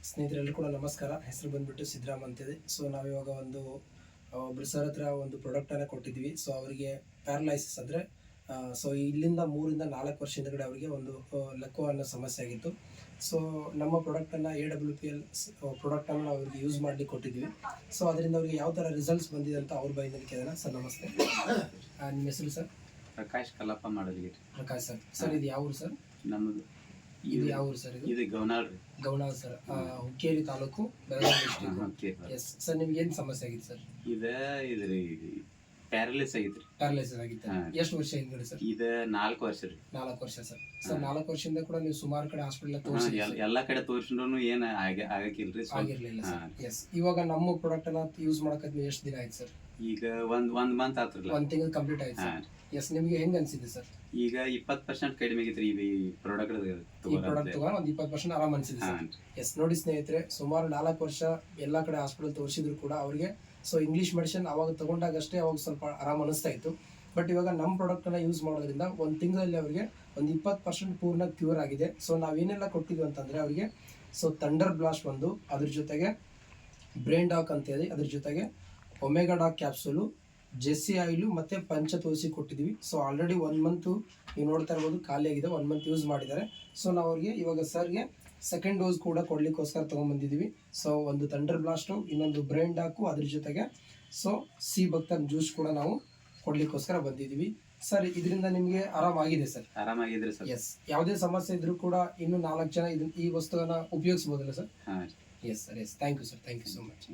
ಸ್ನೇಹಿತರೆಲ್ಲರೂ ಕೂಡ ನಮಸ್ಕಾರ. ಹೆಸರು ಬಂದ್ಬಿಟ್ಟು ಸಿದ್ದರಾಮ್ ಅಂತಿದೆ. ಸೊ ನಾವಿವಾಗ ಒಬ್ಬರು ಸರ್ ಹತ್ರ ಒಂದು ಪ್ರಾಡಕ್ಟನ್ನು ಕೊಟ್ಟಿದ್ವಿ. ಸೊ ಅವರಿಗೆ ಪ್ಯಾರಲೈಸಿಸ್ ಅಂದರೆ ಸೊ ಇಲ್ಲಿಂದ 3-4 ವರ್ಷ ಹಿಂದಗಡೆ ಅವರಿಗೆ ಒಂದು ಲಕ್ವ ಅನ್ನೋ ಸಮಸ್ಯೆ ಆಗಿತ್ತು. ಸೊ ನಮ್ಮ ಪ್ರಾಡಕ್ಟನ್ನು AWPL ಪ್ರಾಡಕ್ಟನ್ನು ನಾವು ಅವ್ರಿಗೆ ಯೂಸ್ ಮಾಡಲಿಕ್ಕೆ ಕೊಟ್ಟಿದ್ವಿ. ಸೊ ಅದರಿಂದ ಅವರಿಗೆ ಯಾವ ಥರ ರಿಸಲ್ಟ್ಸ್ ಬಂದಿದೆ ಅಂತ ಅವ್ರ ಬೈನಲ್ಲಿ ಕೇಳೋಣ. ಸರ್ ನಮಸ್ತೆ, ನಿಮ್ಮ ಹೆಸರು sir? Prakash Kallappa Madalige. Prakash sir. Sir ಇದು ಯಾವ ಊರು ಸರ್? ನಮ್ಮದು ಇದು ಯಾವ ಊರು ಸರ್? ಇದು ಗೌನಾಳ್ ರೀ. Gaunal sir, Hukkeri taluk, Belagavi district. Yes sir, ನಿಮ್ಗೆ ಏನು ಸಮಸ್ಯೆ ಆಗಿತ್ತು ಸರ್? ಇದ್ರಿ ಪ್ಯಾರಲೈಸ್ ಆಗಿತ್ರಿ. ಪ್ಯಾರಲೈಸಿಸ್ ಆಗಿತ್ತು. ಎಷ್ಟು ವರ್ಷ ಹಿಂದ್ಗಡೆ ಸರ್? ಇದು 4 ವರ್ಷ ರೀ. 4 ವರ್ಷ ಸರ್. ಸರ್ 4 ವರ್ಷದಿಂದ ಕೂಡ ನೀವು ಸುಮಾರು ಕಡೆ ಹಾಸ್ಪಿಟಲ್ ತೋರಿಸಿ ಎಲ್ಲಾ ಕಡೆ ತೋರಿಸಿದ್ರು ಏನ್ ಆಗಕ್ಕಿಲ್ರಿ, ಆಗಿರ್ಲಿಲ್ಲ ಸರ್. ಎಸ್, ಇವಾಗ ನಮ್ಮ ಪ್ರಾಡಕ್ಟ್ ಅನ್ನ ಯೂಸ್ ಮಾಡಕ್ಕೆ ಎಷ್ಟು ದಿನ ಆಯ್ತು ಸರ್? ಈಗ ಒಂದ್ ಮಂತ್ ಆತ್ರಲ್ಲ, 1 ತಿಂಗಳು ಕಂಪ್ಲೀಟ್ ಆಯ್ತು ಸರ್. ಎಸ್, ನಿಮ್ಗೆ ಹೆಂಗ್ ಅನ್ಸಿದೆ ಸರ್? ಈಗ 20% ಕಡಿಮೆ ಆಗಿತ್ರಿ ಈ ಪ್ರಾಡಕ್ಟ್ ತಗೊಂಡು ಒಂದು 20% ಆರಾಮ್ ಅನ್ಸಿದೆ ಸರ್. ಎಸ್, ನೋಡಿ ಸ್ನೇಹಿತರೆ, ಸುಮಾರು 4 ವರ್ಷ ಎಲ್ಲಾ ಕಡೆ ಹಾಸ್ಪಿಟಲ್ ತೋರಿಸಿದ್ರು ಕೂಡ ಅವ್ರಿಗೆ ಸೊ ಇಂಗ್ಲಿಷ್ ಮೆಡಿಸಿನ್ ಅವಾಗ ತಗೊಂಡಾಗಷ್ಟೇ ಅವಾಗ ಸ್ವಲ್ಪ ಆರಾಮ್ ಅನಿಸ್ತಾ ಇತ್ತು. ಬಟ್ ಇವಾಗ ನಮ್ಮ ಪ್ರಾಡಕ್ಟನ್ನು ಯೂಸ್ ಮಾಡೋದ್ರಿಂದ 1 ತಿಂಗಳಲ್ಲಿ ಅವರಿಗೆ ಒಂದು 20% ಪೂರ್ಣ ಕ್ಯೂರ್ ಆಗಿದೆ. ಸೊ ನಾವೇನೆಲ್ಲ ಕೊಟ್ಟಿದ್ವಿ ಅಂತಂದರೆ ಅವರಿಗೆ ಸೊ ಥಂಡರ್ ಬ್ಲಾಸ್ಟ್ ಒಂದು, ಅದ್ರ ಜೊತೆಗೆ ಬ್ರೈನ್ ಡಾಕ್ ಅಂತೇಳಿ, ಅದ್ರ ಜೊತೆಗೆ ಒಮೆಗಾ ಡಾಕ್ ಕ್ಯಾಪ್ಸೂಲು, ಜೆಸ್ಸಿ ಆಯಿಲು ಮತ್ತು ಪಂಚ ತುಳಸಿ ಕೊಟ್ಟಿದ್ವಿ. ಸೊ ಆಲ್ರೆಡಿ 1 ಮಂತು ನೀವು ನೋಡ್ತಾ ಇರ್ಬೋದು ಖಾಲಿ ಆಗಿದೆ, 1 ಮಂತ್ ಯೂಸ್ ಮಾಡಿದ್ದಾರೆ. ಸೊ ನಾವು ಅವ್ರಿಗೆ ಇವಾಗ ಸರ್ಗೆ ಸೆಕೆಂಡ್ ಡೋಸ್ ಕೂಡ ಕೊಡ್ಲಿಕ್ಕೋಸ್ಕರ ತೊಗೊಂಡ್ಬಂದಿದ್ದೀವಿ. ಸೊ ಒಂದು ಥಂಡರ್ ಬ್ಲಾಸ್ಟು, ಇನ್ನೊಂದು ಬ್ರೈನ್ ಡಾಕು, ಅದ್ರ ಜೊತೆಗೆ ಸೊ ಸಿ ಭಕ್ತನ್ ಜ್ಯೂಸ್ ಕೂಡ ನಾವು ಕೊಡ್ಲಿಕ್ಕೋಸ್ಕರ ಬಂದಿದ್ದೀವಿ. ಸರ್ ಇದರಿಂದ ನಿಮಗೆ ಆರಾಮಾಗಿದೆ ಸರ್? ಆರಾಮಾಗಿದ್ರಿ ಸರ್. ಎಸ್, ಯಾವುದೇ ಸಮಸ್ಯೆ ಇದ್ರೂ ಕೂಡ ಇನ್ನೂ 4 ಜನ ಈ ವಸ್ತುವನ್ನ ಉಪಯೋಗಿಸ್ಬೋದಲ್ಲ ಸರ್? ಹಾಂ. Yes sir. Yes, thank you sir, thank you so much.